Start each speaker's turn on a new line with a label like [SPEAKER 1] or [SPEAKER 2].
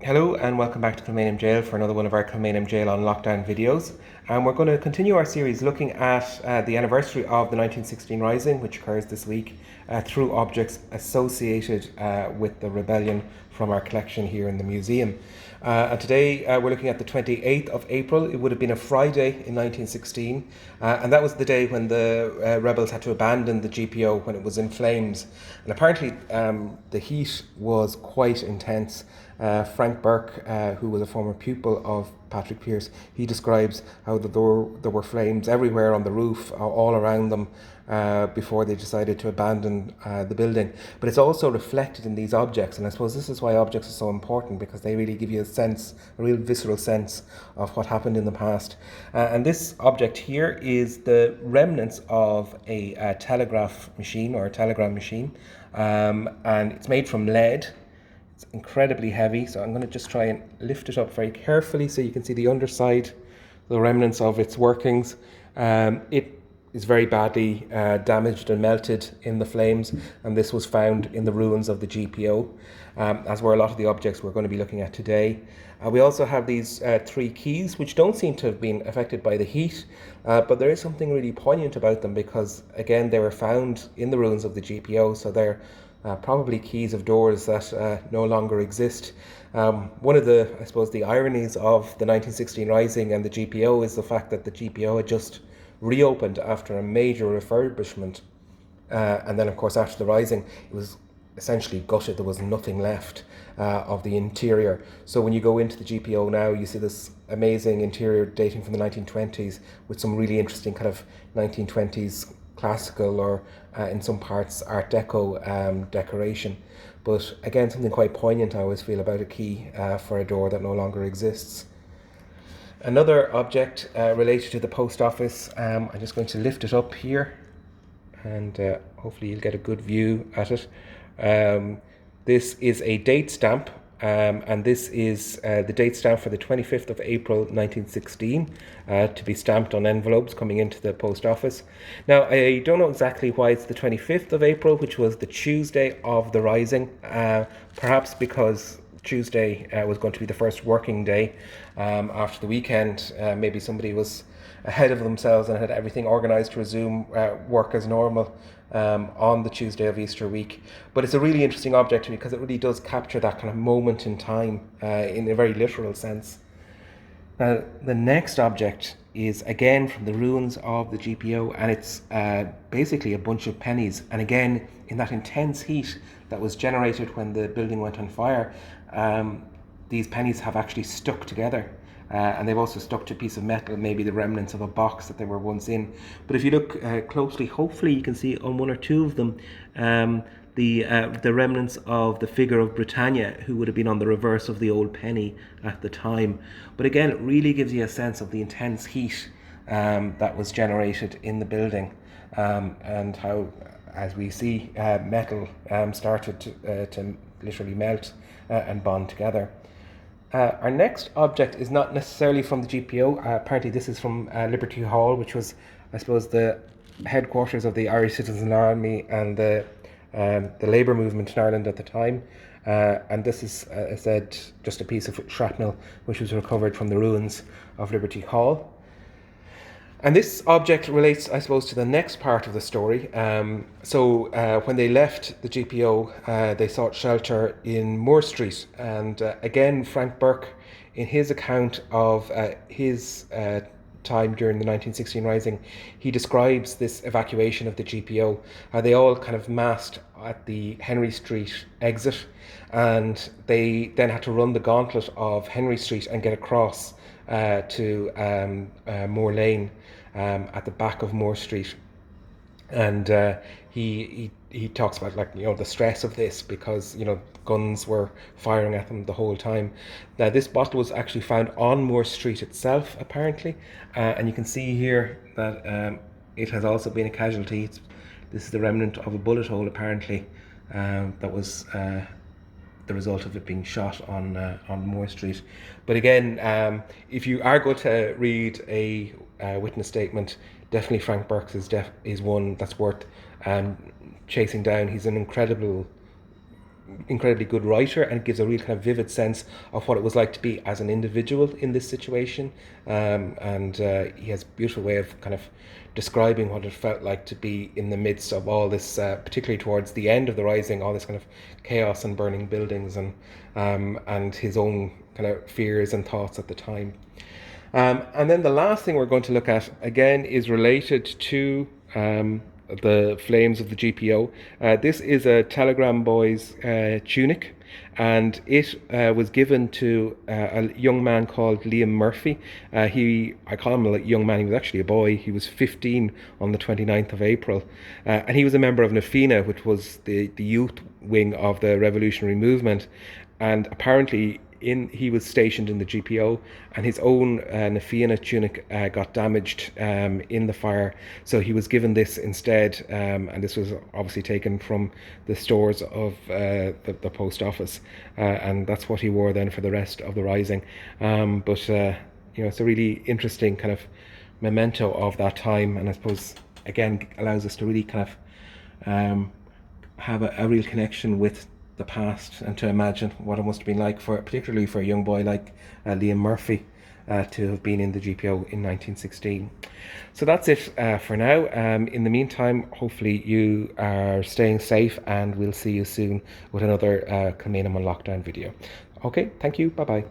[SPEAKER 1] Hello and welcome back to Kilmainham Jail for another one of our Kilmainham Jail on lockdown videos. And we're going to continue our series looking at the anniversary of the 1916 Rising, which occurs this week, through objects associated with the rebellion from our collection here in the museum. And today we're looking at the 28th of April. It would have been a Friday in 1916, and that was the day when the rebels had to abandon the GPO when it was in flames. And apparently the heat was quite intense. Frank Burke, who was a former pupil of Patrick Pearse, he describes how there were flames everywhere on the roof, all around them, before they decided to abandon the building. But it's also reflected in these objects, and I suppose this is why objects are so important, because they really give you a real visceral sense of what happened in the past. And this object here is the remnants of a telegraph machine, or a telegram machine, and it's made from lead. It's incredibly heavy, so I'm going to just try and lift it up very carefully so you can see the underside, the remnants of its workings. It is very badly damaged and melted in the flames, and this was found in the ruins of the GPO, as were a lot of the objects we're going to be looking at today. We also have these three keys, which don't seem to have been affected by the heat, but there is something really poignant about them because, again, they were found in the ruins of the GPO, so they're probably keys of doors that no longer exist. One of the, I suppose, the ironies of the 1916 Rising and the GPO is the fact that the GPO had just reopened after a major refurbishment. And then, of course, after the Rising, it was essentially gutted. There was nothing left of the interior. So when you go into the GPO now, you see this amazing interior dating from the 1920s with some really interesting kind of 1920s classical or in some parts Art Deco decoration. But again, something quite poignant I always feel about a key for a door that no longer exists. Another object related to the post office, I'm just going to lift it up here and hopefully you'll get a good view at it. This is a date stamp, and this is the date stamp for the 25th of April 1916 to be stamped on envelopes coming into the post office. Now, I don't know exactly why it's the 25th of April, which was the Tuesday of the Rising, perhaps because Tuesday was going to be the first working day after the weekend. Maybe somebody was ahead of themselves and had everything organised to resume work as normal on the Tuesday of Easter week. But it's a really interesting object to me because it really does capture that kind of moment in time in a very literal sense. Now, the next object is again from the ruins of the GPO, and it's basically a bunch of pennies. And again, in that intense heat that was generated when the building went on fire, these pennies have actually stuck together. And they've also stuck to a piece of metal, maybe the remnants of a box that they were once in. But if you look closely, hopefully you can see on one or two of them the remnants of the figure of Britannia, who would have been on the reverse of the old penny at the time. But again, it really gives you a sense of the intense heat that was generated in the building, and how, as we see, metal started to literally melt and bond together. Our next object is not necessarily from the GPO. Apparently this is from Liberty Hall, which was, I suppose, the headquarters of the Irish Citizen Army and the labour movement in Ireland at the time. And this is, as I said, just a piece of shrapnel which was recovered from the ruins of Liberty Hall. And this object relates, I suppose, to the next part of the story. So when they left the GPO, they sought shelter in Moore Street. And again, Frank Burke, in his account of his time during the 1916 Rising, he describes this evacuation of the GPO. They all kind of massed at the Henry Street exit, and they then had to run the gauntlet of Henry Street and get across to Moore Lane at the back of Moore Street. And he talks about, like, the stress of this, because guns were firing at them the whole time. Now, this bottle was actually found on Moore Street itself, apparently, and you can see here that it has also been a casualty. This is the remnant of a bullet hole, apparently, that was the result of it being shot on Moore Street. But again, if you are going to read a witness statement, definitely Frank Burke's is one that's worth chasing down. He's an incredible incredibly good writer, and gives a real kind of vivid sense of what it was like to be as an individual in this situation. And he has a beautiful way of kind of describing what it felt like to be in the midst of all this, particularly towards the end of the Rising, all this kind of chaos and burning buildings, and his own kind of fears and thoughts at the time. And then the last thing we're going to look at again is related to the flames of the GPO. This is a telegram boy's tunic, and it was given to a young man called Liam Murphy. I call him a young man, he was actually a boy. He was 15 on the 29th of April. And he was a member of Nafina, which was the youth wing of the revolutionary movement. And apparently he was stationed in the GPO, and his own Nafina tunic got damaged in the fire, so he was given this instead, and this was obviously taken from the stores of the post office, and that's what he wore then for the rest of the Rising. But it's a really interesting kind of memento of that time, and I suppose again allows us to really kind of have a real connection with the past, and to imagine what it must have been like, particularly for a young boy like Liam Murphy, to have been in the GPO in 1916. So that's it for now. In the meantime, hopefully you are staying safe, and we'll see you soon with another Kilmainham on Lockdown video. Okay, thank you, bye bye.